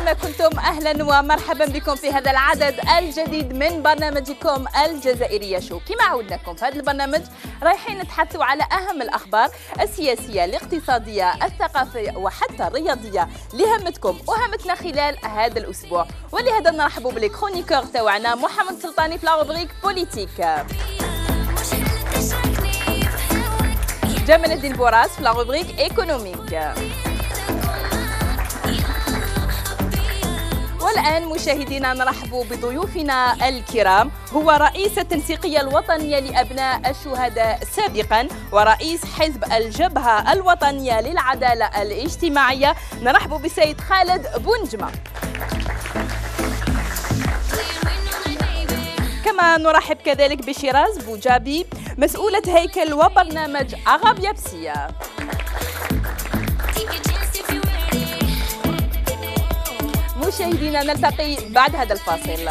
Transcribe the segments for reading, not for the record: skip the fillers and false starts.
أينما كنتم أهلا ومرحبا بكم في هذا العدد الجديد من برنامجكم الجزائرية شو. كما عودناكم في هذا البرنامج رايحين نتحدثوا على أهم الأخبار السياسية الاقتصادية الثقافية وحتى الرياضية اللي همتكم وهمتنا خلال هذا الأسبوع، ولهذا نرحبوا بلي كرونيكور تاعنا محمد سلطاني في لا روبريك بوليتيك، جمال الدين بوراس في لا روبريك ايكونوميك. والآن مشاهدينا نرحب بضيوفنا الكرام، هو رئيس التنسيقية الوطنية لأبناء الشهداء سابقا ورئيس حزب الجبهة الوطنية للعدالة الاجتماعية، نرحب بسيد خالد بونجمة. كما نرحب كذلك بشيراز بوجابي مسؤولة هيكل وبرنامج أغاب يابسية. مشاهدينا نلتقي بعد هذا الفاصل.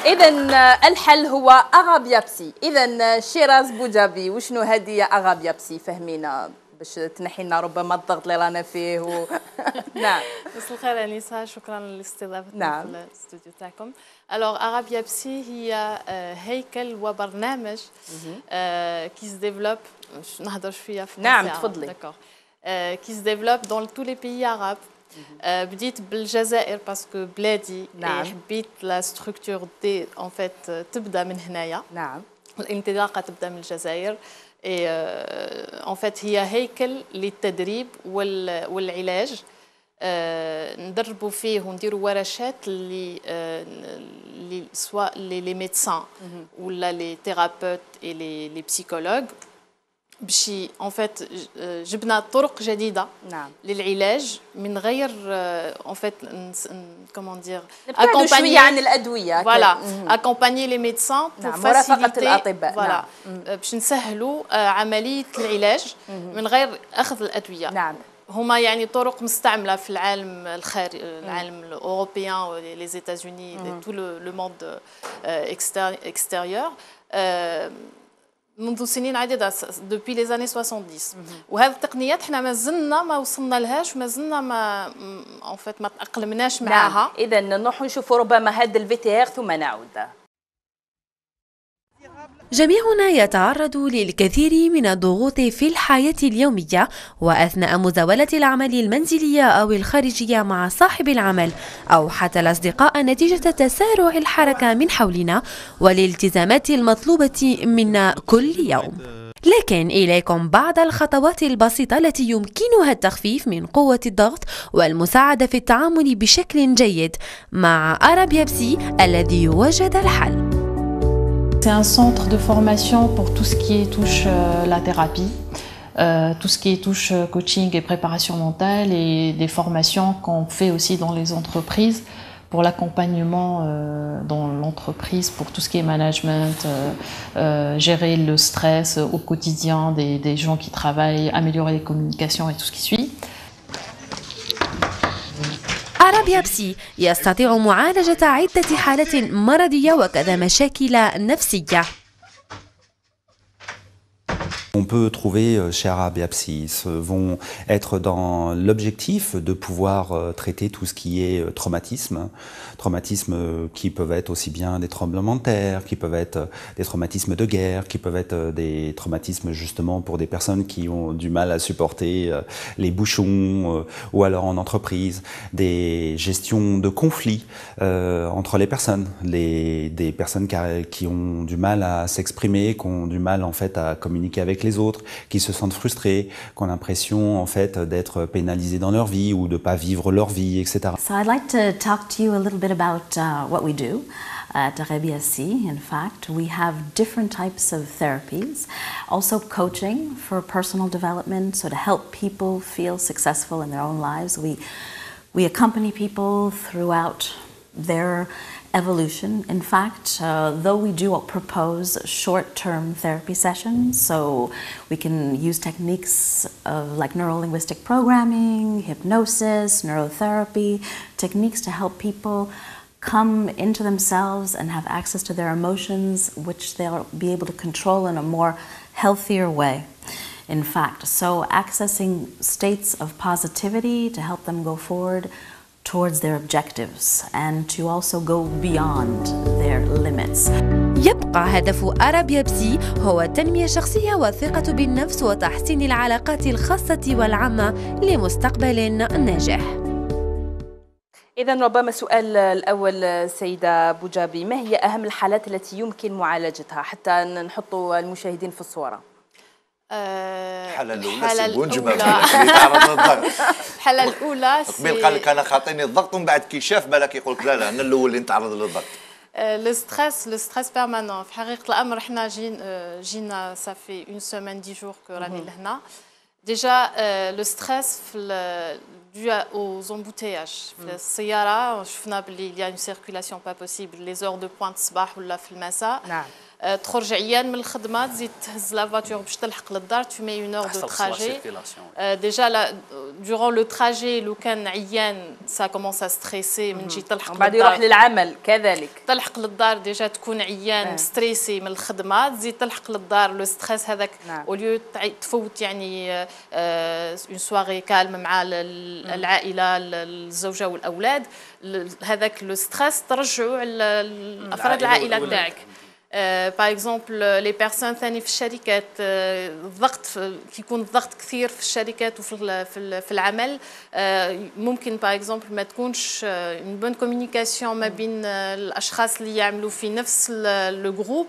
إذن الحل هو أغاب يابسي. إذن شيراز بوجابي وشنو هذه أغاب يابسي؟ فهمينا باش تنحي لنا ربما الضغط اللي رانا فيه نعم. مساء الخير انيسه، شكرا لاستضافتنا في الاستوديو تاعكم. الوغ أغاب يابسي هي هيكل وبرنامج كي se développe، نهضر شويه في نعم تفضلي. داكور. كي se développe dans tous les pays arabes. بديت بالجزائر باسكو بلادي. نعم. حبيت لا ستركتور دي ان فيت تبدا من هنايا. نعم. الانطلاقه تبدا من الجزائر. en fait هي هيكل للتدريب والعلاج. ندربوا فيه ونديروا ورشات اللي سواء لي ميدسان ولا لي ثيرابيوت اي لي بسيكولوج، باش en fait جبنا طرق جديده نعم للعلاج من غير en fait comment dire accompagner شويه عن الادويه. فوالا accompagner les médecins pour مرافقه الأطباء. فوالا باش نسهلوا عمليه العلاج من غير اخذ الادويه. نعم. هما يعني طرق مستعمله في العالم الخارجي، العالم الاوروبيان لي زيتازوني تو لو موند اكستيريور منذ سنين عديدة دوبي لي زاني 70. وهذه التقنيات احنا مازلنا ما وصلنا لهاش ومازلنا ما ان فيت ما تأقلمناش معاها. نعم. اذا نروحوا نشوفوا ربما هذا الفيتير ثم نعود. جميعنا يتعرض للكثير من الضغوط في الحياة اليومية وأثناء مزاولة الأعمال المنزلية أو الخارجية مع صاحب العمل أو حتى الأصدقاء نتيجة تسارع الحركة من حولنا والالتزامات المطلوبة منا كل يوم. لكن إليكم بعض الخطوات البسيطة التي يمكنها التخفيف من قوة الضغط والمساعدة في التعامل بشكل جيد مع أغاب يابسي الذي وجد الحل. C'est un centre de formation pour tout ce qui touche la thérapie, tout ce qui touche coaching et préparation mentale, et des formations qu'on fait aussi dans les entreprises pour l'accompagnement dans l'entreprise, pour tout ce qui est management, gérer le stress au quotidien des gens qui travaillent, améliorer les communications et tout ce qui suit. أغاب يابسي يستطيع معالجة عدة حالات مرضية وكذا مشاكل نفسية. On peut trouver chez Agab Yapsi vont être dans l'objectif de pouvoir traiter tout ce qui est traumatismes qui peuvent être aussi bien des tremblements de terre, qui peuvent être des traumatismes de guerre, qui peuvent être des traumatismes justement pour des personnes qui ont du mal à supporter les bouchons ou alors en entreprise, des gestions de conflits entre les personnes, des personnes qui ont du mal à s'exprimer, qui ont du mal en fait à communiquer avec les autres, qui se sentent frustrés, qui ont l'impression en fait d'être pénalisés dans leur vie ou de ne pas vivre leur vie, etc. So I'd like to talk to you a little bit about what we do at Agab Yabsi. In fact, we have different types of therapies, also coaching for personal development, so to help people feel successful in their own lives. We accompany people throughout their evolution. In fact, though we do propose short-term therapy sessions, so we can use techniques of like neuro-linguistic programming, hypnosis, neurotherapy, techniques to help people come into themselves and have access to their emotions, which they'll be able to control in a more healthier way, in fact. So accessing states of positivity to help them go forward towards their objectives and to also go beyond their limits. يبقى هدف أرابيا بسي هو التنمية الشخصية والثقة بالنفس وتحسين العلاقات الخاصة والعامة لمستقبل ناجح. إذا ربما السؤال الأول سيدة بوجابي، ما هي أهم الحالات التي يمكن معالجتها حتى نحط المشاهدين في الصورة؟ الحالة الأولى سيبون جماعة اللي تعرض للضغط. الحالة الأولى قبل قال لك أنا خاطيني الضغط ومن بعد كي شاف بالك يقول لك لا أنا الأول اللي نتعرض للضغط. لو ستريس بيرمانون. في حقيقة الأمر احنا جينا صافي اون سيمين 10 جور كو راني لهنا. ديجا لو ستريس dû aux embouteillages. في السيارة شفنا باللي il y a une circulation pas possible les heures de pointe الصباح ولا في المساء. نعم. تخرج عيان من الخدمه تزيد تهز لا فاتور باش تلحق للدار tu mets une heure de trajet. déjà là durant le trajet لو كان عيان ça commence à stresser من تجي تلحق للدار بعد يروح للعمل كذلك تلحق للدار ديجا تكون عيان ستريسي من الخدمه تزيد تلحق للدار لو ستريس هذاك اوليو تفوت يعني اون سواري كالم مع العائله الزوجه والاولاد هذاك لو ستريس ترجعوا على افراد العائله تاعك. باغ اكزومبل لي بيرسون ثاني في الشركات الضغط كيكون الضغط كثير في الشركات وفي العمل ممكن باغ اكزومبل ما تكونش اون بون كومونيكاسيون ما بين الاشخاص اللي يعملوا في نفس لو جروب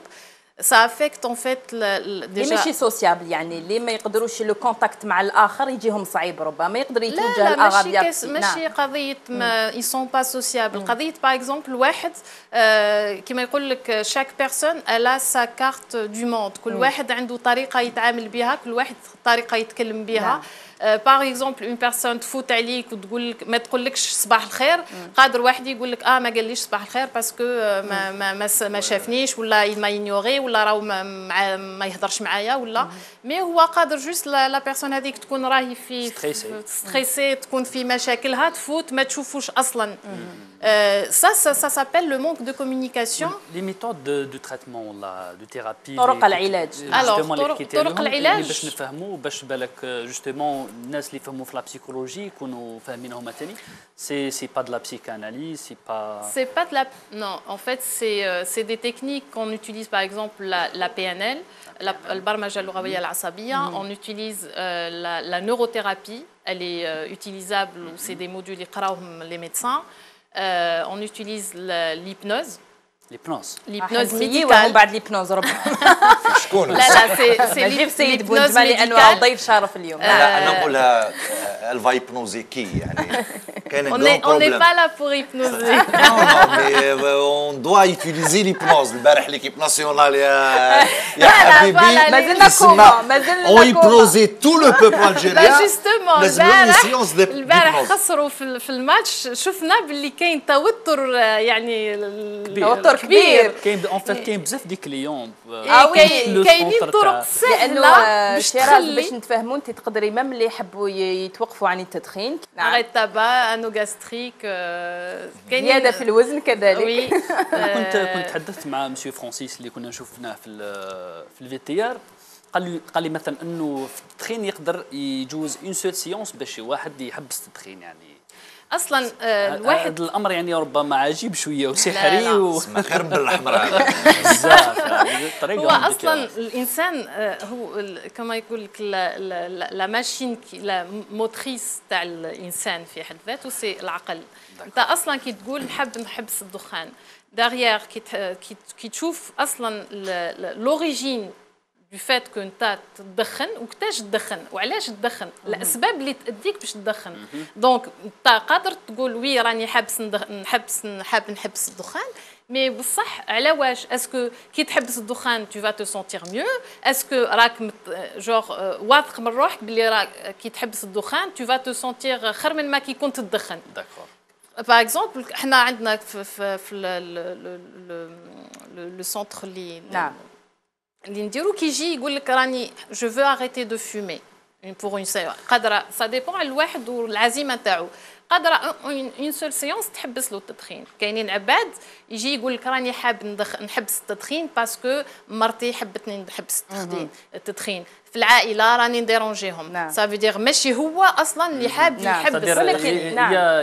ça affecte en fait déjà ماشي سوسيابل يعني اللي ما يقدروش لو كونتاكت مع الاخر يجيهم صعيب ربما يقدر يتوجه للاغابيات. ماشي قضيه ما ils sont pas sociables. قضيه باغ اكزومبل واحد كما يقول لك شاك بيرسون الا سا كارت دو موند كل واحد عنده طريقه يتعامل بها كل واحد طريقه يتكلم بها. باغ اكزومبل اون بيرسون تفوت عليك وتقول لك ما تقولكش صباح الخير قادر واحد يقول لك ما قاليش صباح الخير باسكو ما شافنيش ولا ما ينيوغي ولا راهو ما يهضرش معايا ولا مي هو قادر جوست لا بيرسون هذيك تكون راهي في ستريسي تكون في مشاكلها تفوت ما تشوفوش اصلا. ça s'appelle le manque de communication. Les méthodes de traitement ولا de thérapie. طرق العلاج. طرق العلاج باش نفهموا باش بالك جوستومون الناس اللي يفهموا في لا بسيكولوجي يكونوا فاهمينهم ثاني. C'est pas de la psychanalyse, c'est pas de la non, en fait c'est des techniques qu'on utilise par exemple la PNL, البرمجة اللغوية العصبية, on utilise la neurothérapie, elle est utilisable, c'est des modules يقراوهم les médecins. On utilise l'hypnose. L'hypnose médicale. بعد l'hypnose ربما. شكون؟ لا سي نجيب سيد بوجمالي لأنه ضيف شرف اليوم. لا أنا نقولها الفايبنوزيكي يعني. On n'est pas là pour hypnoser. Non, mais on doit utiliser l'hypnose. البارح l'équipe nationale يا حبيبي on hypnosait tout le peuple algérien. Justement البارح خسروا في الماتش شفنا باللي كاين توتر يعني توتر كبير. كاين بزاف دي كليون. كاينين طرق سهله باش نتفاهموا انت تقدري ميم اللي يحبوا يتوقفوا عن التدخين. arrêt tabac انوغاستريك زياده في الوزن كذلك. كنت تحدثت مع مسيو فرانسيس اللي كنا نشوفناه في الفيتيار قال لي مثلا انه في التدخين يقدر يجوز اون سول سيونس باش واحد يحبس التدخين يعني اصلا الواحد الامر يعني ربما عجيب شويه وسحري اسمه خير من الاحمر بزاف هو اصلا الانسان هو كما يقول لك لا ماشين لا موتريس تاع الانسان في حد ذاته سي العقل. انت اصلا كي تقول نحبس الدخان داريير كي تشوف اصلا لوريجين du fait que انت تدخن وكتاش تدخن وعلاش تدخن الاسباب اللي تاديك باش تدخن دونك انت قادر تقول وي راني حاب نحبس الدخان مي بصح على واش اسكو كي تحبس الدخان tu vas te sentir mieux اسكو راك جور واثق من روحك بلي راك كي تحبس الدخان tu vas te sentir خير من ما كي كنت تدخن. باغ اكزومبل احنا عندنا في لو سونتر اللي نعم اللي نديرو كيجي يقول لك راني جو فو اريتي دو فومي بور اون سيغ قادره سا ديبون على الواحد والعزيمه تاعو. قادره اون سول سيونس تحبس له التدخين. كاينين عباد يجي يقول لك راني حاب نحبس التدخين باسكو مرتي حبتني نحبس التدخين، في العائله راني نديرونجيهم. سا في دير ماشي هو اصلا اللي حاب يحبس، ولكن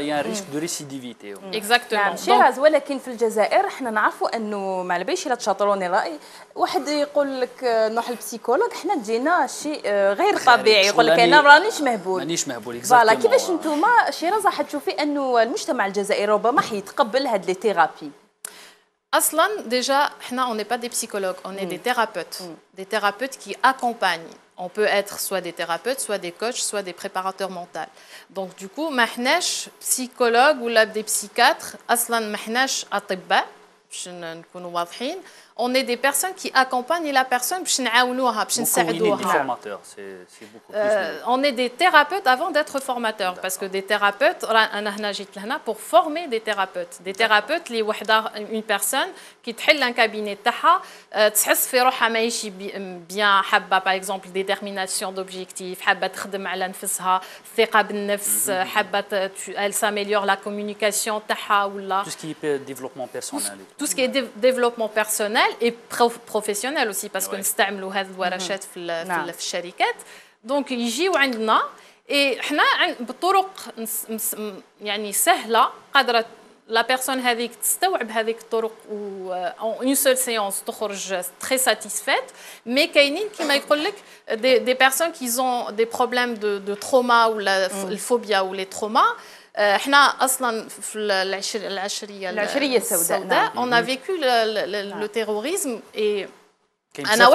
يا ريسك دو ريسيديفيتي. اكزاكتومون. شيراز، ولكن في الجزائر احنا نعرفوا انه ما على باليش الا تشاطروني الراي، واحد يقول لك نروح للبسيكولوج حنا تجينا شيء غير طبيعي، يقول لك انا رانيش مهبول. مانيش مهبول. فوالا كيفاش انتوما شيراز راح تشوفي انه المجتمع الجزائري ربما حيتقبل هاد لي ثيرابي؟ اصلا ديجا احنا on n'est pas des psychologues, on est des thérapeutes qui accompagnent. On peut être soit des thérapeutes, soit des coachs, soit des préparateurs mentaux. Donc du coup ما حناش psychologues ولا des psychiatres، اصلا ما حناش اطباء باش نكونوا واضحين. On est des personnes qui accompagnent la personne باش نعاونوها باش نساعدوها. On est des thérapeutes avant d'être formateurs parce que des thérapeutes انا هنا جيت لهنا pour former des thérapeutes. Des thérapeutes اللي وحده une personne كي تحل ان كابيني تاعها تحس في روحها ماهيش بيان، حابه باغ اكزومبل ديتيرميناسيون دوبجيكتيف، حابه تخدم على نفسها، الثقه بالنفس، حابه elle s'améliore la communication تاعها ولا tout ce qui est développement personnel. Tout ce qui est développement personnel et professionnel aussi parce que نستعملوا هذه الورشات في الشركات. دونك يجيو عندنا احنا بطرق يعني سهله قادره لا بيرسون هذيك تستوعب هذيك الطرق و اون سول سيونس تخرج تري ساتيسفيت. مي كاينين كيما يقول لك دي بيرسون كي زون دي بروبليم دو تروما ولا الفوبيا ولا تروما. احنا اصلا في العشريه السوداء on a vécu le terrorisme et انا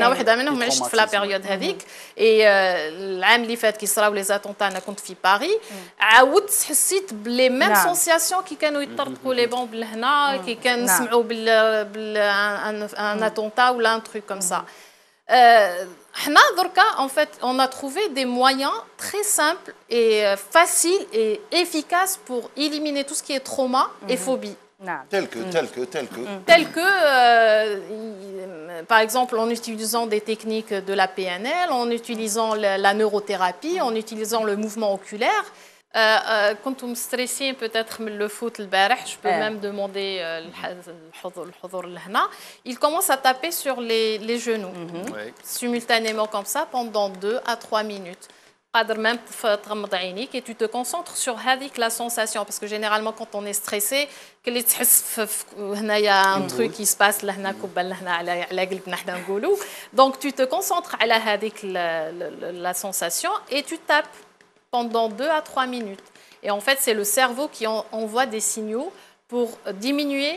وحده منهم عشت في لا بيريود هذيك. العام اللي فات كي صراو لي زاتونتا انا كنت في باريس، عاودت حسيت بلي ميم سونسياسيون كي كانوا يطرقوا لي بومب لهنا، كي كان نسمعوا بال ان اتونتا ولا ان تروك كوم سا. حنا دركا en fait on a trouvé des moyens très simples et faciles et efficaces pour éliminer tout ce qui est trauma et phobie. Tel que par exemple en utilisant des techniques de la PNL, en utilisant la neurothérapie, en utilisant le mouvement oculaire. كنتم ستريسين peut-être من le foot البارح. Je peux même demander الحضور لهنا. Il commence à taper sur les genoux simultanément comme ça pendant 2 à 3 minutes. قادر même تغمض عينيك et tu te concentres sur هذيك la sensation parce que généralement quand on est stressé كلي تحس هنايا un truc qui se passe لهنا كبل لهنا على قلبنا حنا نقولوا. Donc tu te concentres على هذيك la sensation et tu tapes pendant 2 à 3 minutes. Et en fait, c'est le cerveau qui envoie des signaux pour diminuer,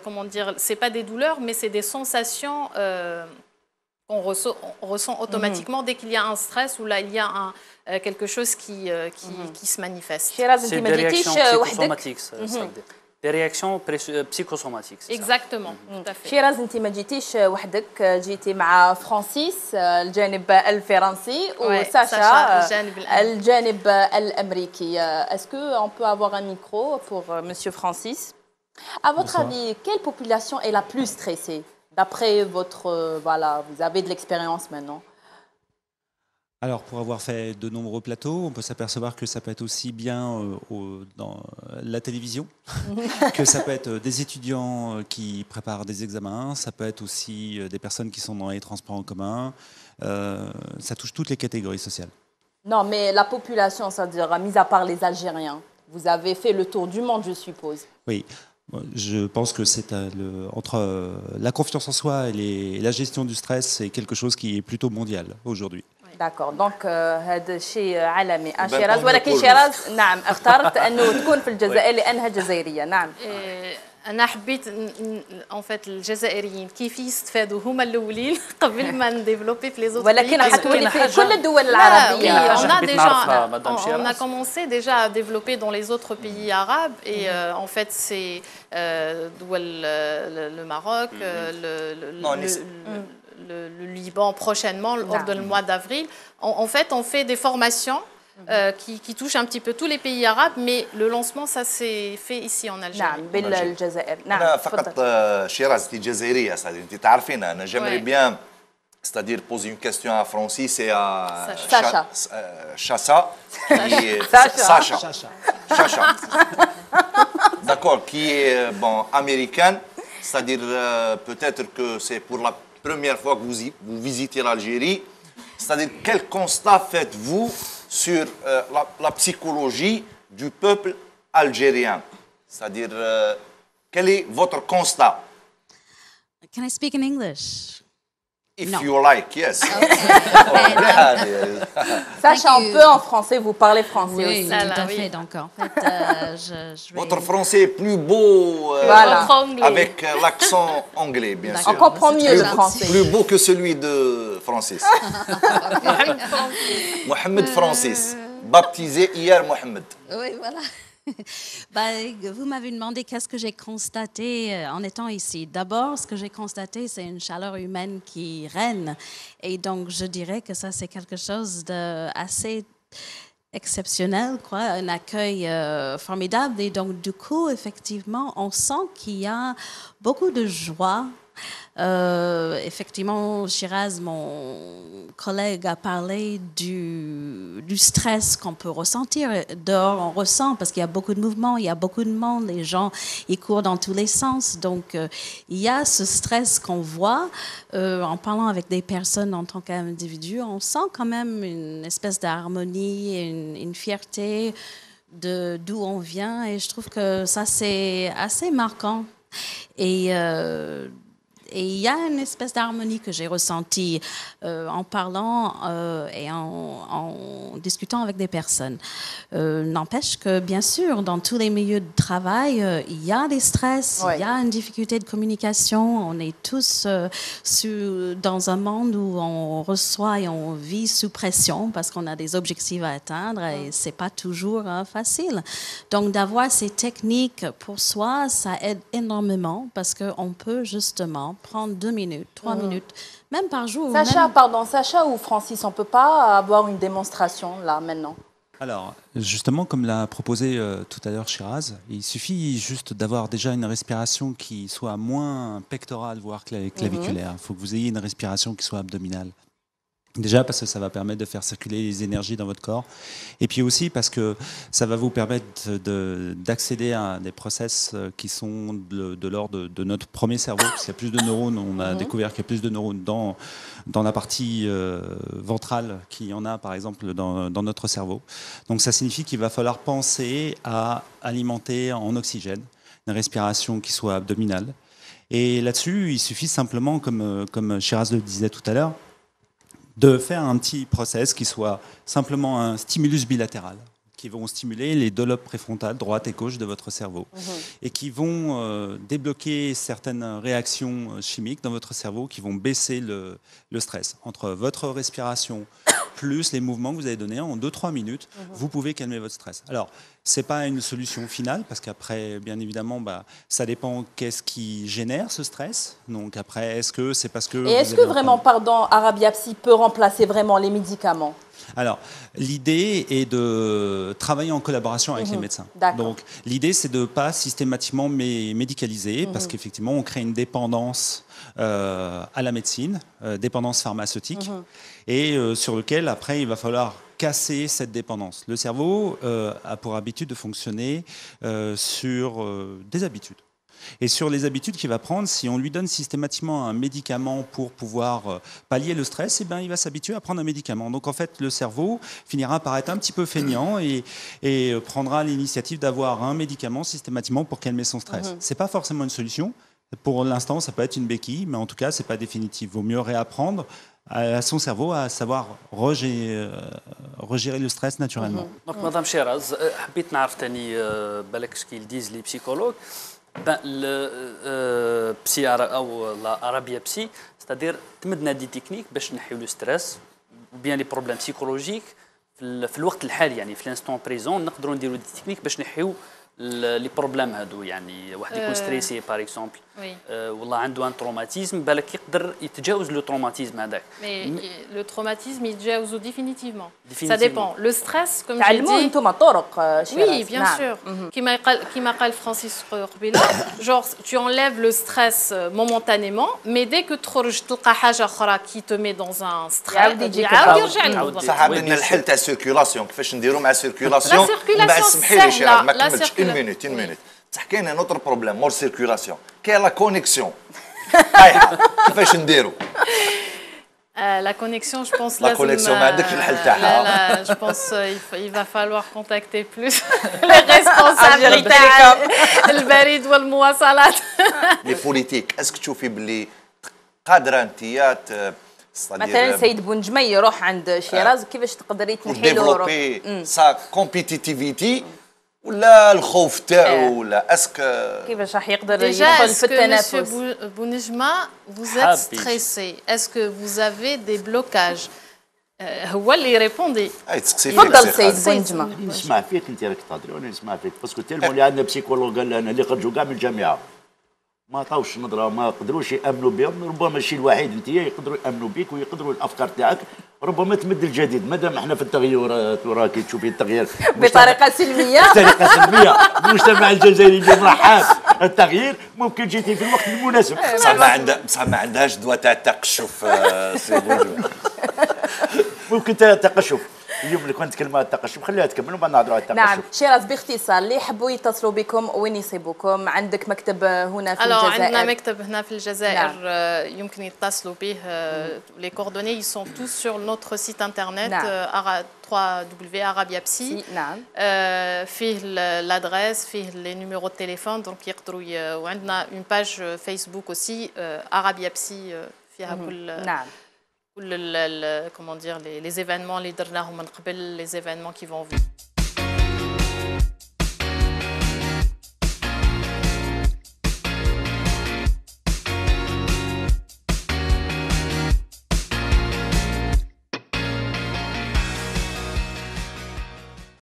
comment dire, c'est pas des douleurs, mais c'est des sensations qu'on ressent automatiquement dès qu'il y a un stress ou là il y a quelque chose qui se manifeste. C'est des réactions psychosomatiques. Des réactions psychosomatiques. Exactement. Tout à fait. شيراز انت ما جيتيش وحدك، جيتي مع فرانسيس الجانب الفرنسي وساشا الجانب الامريكي. Est-ce que on peut avoir un micro pour monsieur Francis? À votre avis, quelle population est la plus stressée d'après votre voilà, vous avez de l'expérience maintenant? Alors, pour avoir fait de nombreux plateaux, on peut s'apercevoir que ça peut être aussi bien dans la télévision, que ça peut être des étudiants qui préparent des examens, ça peut être aussi des personnes qui sont dans les transports en commun. Ça touche toutes les catégories sociales. Non, mais la population, c'est-à-dire, mis à part les Algériens, vous avez fait le tour du monde, je suppose. Oui. Je pense que c'est entre la confiance en soi et la gestion du stress, c'est quelque chose qui est plutôt mondial aujourd'hui. داكور دونك هذا شيء عالمي. شيراز ولكن شيراز نعم اخترت انه تكون في الجزائر لانها جزائريه. نعم انا حبيت ان فيت الجزائريين كيف يستفادوا هما الاولين قبل ما نديفلوبي في لي زوت. ولكن حتولي في كل الدول العربيه. On a commencé déjà à développer dans les autres pays arabes et en fait c'est le Maroc, le Liban prochainement, lors du mois d'avril. En fait, on fait des formations qui touchent un petit peu tous les pays arabes, mais le lancement, ça s'est fait ici en Algérie. نعم بالجزائر. أنا فقط شيراز أنت جزائرية صديقي، أنت تعرفين أنا j'aimerais bien c'est-à-dire poser une question à Francis et à Sacha. Sacha. D'accord, qui est américaine, c'est-à-dire peut-être que c'est pour la première fois que vous visitez l'Algérie. C'est-à-dire quel constat faites-vous sur la psychologie du peuple algérien? C'est-à-dire quel est votre constat? Can I speak in English? If you like, yes. Sacha, un peu en français, vous parlez français oui, aussi. Tout à fait. Donc, en fait, je vais... Votre français est plus beau avec l'accent anglais, bien sûr. On comprend mieux le français. Plus beau que celui de Francis. Mohamed Francis, baptisé hier Mohamed. Oui, voilà. Vous m'avez demandé qu'est-ce que j'ai constaté en étant ici. D'abord, ce que j'ai constaté, c'est une chaleur humaine qui règne. Et donc, je dirais que ça, c'est quelque chose d'assez exceptionnel, quoi, un accueil formidable. Et donc, du coup, effectivement, on sent qu'il y a beaucoup de joie. Effectivement, Shiraz, mon collègue, a parlé du stress qu'on peut ressentir. Dehors, on ressent parce qu'il y a beaucoup de mouvements, il y a beaucoup de monde, les gens ils courent dans tous les sens. Donc, il y a ce stress qu'on voit. En parlant avec des personnes en tant qu'individu, on sent quand même une espèce d'harmonie, une fierté d'où on vient. Et je trouve que ça, c'est assez marquant. Et il y a une espèce d'harmonie que j'ai ressentie en parlant et en discutant avec des personnes. N'empêche que, bien sûr, dans tous les milieux de travail, il y a des stress, il y a une difficulté de communication. On est tous dans un monde où on reçoit et on vit sous pression parce qu'on a des objectifs à atteindre et ce n'est pas toujours facile. Donc, d'avoir ces techniques pour soi, ça aide énormément parce qu'on peut justement prendre 2 minutes, 3 minutes, même par jour. Sacha ou Francis, on ne peut pas avoir une démonstration là maintenant? Alors, justement, comme l'a proposé tout à l'heure Shiraz, il suffit juste d'avoir déjà une respiration qui soit moins pectorale, voire claviculaire. Il faut que vous ayez une respiration qui soit abdominale. Déjà parce que ça va permettre de faire circuler les énergies dans votre corps. Et puis aussi parce que ça va vous permettre d'accéder à des process qui sont de l'ordre de notre premier cerveau. Parce qu'il y a plus de neurones, on a découvert qu'il y a plus de neurones dans la partie ventrale qu'il y en a par exemple dans notre cerveau. Donc ça signifie qu'il va falloir penser à alimenter en oxygène une respiration qui soit abdominale. Et là-dessus, il suffit simplement, comme Shiraz le disait tout à l'heure, de faire un petit process qui soit simplement un stimulus bilatéral, qui vont stimuler les deux lobes préfrontales, droite et gauche de votre cerveau, et qui vont débloquer certaines réactions chimiques dans votre cerveau qui vont baisser le stress. Entre votre respiration plus les mouvements que vous avez donnés en 2-3 minutes, vous pouvez calmer votre stress. Alors, ce n'est pas une solution finale, parce qu'après, bien évidemment, ça dépend qu'est-ce qui génère ce stress. Donc après, est-ce que c'est parce que... Et est-ce que vraiment, Arabia Psy peut remplacer vraiment les médicaments? Alors, l'idée est de travailler en collaboration avec les médecins. Donc, l'idée, c'est de ne pas systématiquement médicaliser, parce qu'effectivement, on crée une dépendance à la médecine, dépendance pharmaceutique, et sur lequel, après, il va falloir casser cette dépendance. Le cerveau a pour habitude de fonctionner sur des habitudes. Et sur les habitudes qu'il va prendre, si on lui donne systématiquement un médicament pour pouvoir pallier le stress, eh bien, il va s'habituer à prendre un médicament. Donc en fait, le cerveau finira par être un petit peu feignant et prendra l'initiative d'avoir un médicament systématiquement pour calmer son stress. Ce n'est pas forcément une solution. Pour l'instant, ça peut être une béquille, mais en tout cas, ce n'est pas définitif. Il vaut mieux réapprendre à son cerveau à savoir regérer le stress naturellement. Donc, Madame Shiraz, حبيت نعرف تاني بالك qu'ils disent les psychologues. Le psy ou l'Arabia Psy, c'est-à-dire تمدنا دي تكنيك باش نحيو لو ستريس وبيان لي بروبليم سيكولوجيك في الوقت الحالي يعني في الانستون بريزون نقدروا نديروا دي تكنيك باش نحيو لي بروبليم هادو يعني واحد يكون ستريسي باغ اكزومبل والله عنده ان تروماتيزم بالك يقدر يتجاوز لو تروماتيزم هذاك. Mais le traumatisme يتجاوزه définitivement. Ça dépend. Le stress comme j'ai dit. تعلموا انتم طرق Oui, bien sûr. كما قال فرانسيس قبيله, genre tu enlèves le stress momentanément, mais dès que تخرج تلقى حاجه اخرى qui te met dans un stress يعاود يرجع للوضع. صح عندنا الحل تاع السيركيلاسيون كيفاش نديروا مع السيركيلاسيون. من بعد سمحي لي شي ما كملتش 1 مينوت. بصح كاين ان اوتر بروبليم مور سيركيلاسيون كاين لا كونيكسيون. كيفاش نديروا؟ La connexion, je pense. La connexion, je pense il va falloir contacter plus les responsables البريد والمواصلات. Les politiques, est-ce que تشوفي باللي قادرة انت مثلا سيد بونجمة يروح عند شيراز كيفاش تقدري تنحي له سا كومبيتيتيفيتي ولا الخوف تاعو ولا اسك كيفاش راح يقدر يدخل في التنافس؟ بونجمة vous êtes stressé. Est-ce que vous avez des blocages؟ هو اللي يريبوندي. تفضل سيد بونجمة. نسمع فيك انت راك تهضري وانا نسمع فيك باسكو تيلمون اللي عندنا بسيكولوج قال لنا اللي خرجوا كاع من الجامعه ما عطاوش نظره ما قدروش يامنوا بهم. ربما الشيء الوحيد انت يقدروا يامنوا بك ويقدروا الافكار تاعك ربما تمد الجديد مادام احنا في التغيرات وراكي تشوفي التغيير بطريقه سلميه. بطريقه سلميه. المجتمع الجزائري اللي مرحب التغيير ممكن جيتي في الوقت المناسب. بصح ما عندهاش دواء تاع التقشف ممكن تقشف. اليوم اللي كنت نتكلم على التقشف خليها تكمل وبعد نهضروا على التقشف. نعم شيراز باختصار اللي يحبوا يتصلوا بكم وين يصيبوكم؟ عندك مكتب هنا في الجزائر؟ عندنا مكتب هنا في الجزائر. يمكن يتصلوا به. les coordonnées ils sont tous sur notre site internet www.arabiapsy. نعم. فيه l'adresse فيه les numéros de téléphone donc يقدروا وعندنا une page Facebook aussi Arabiapsy فيها كل نعم comment dire les événements اللي درناهم من قبل les événements qui vont venir.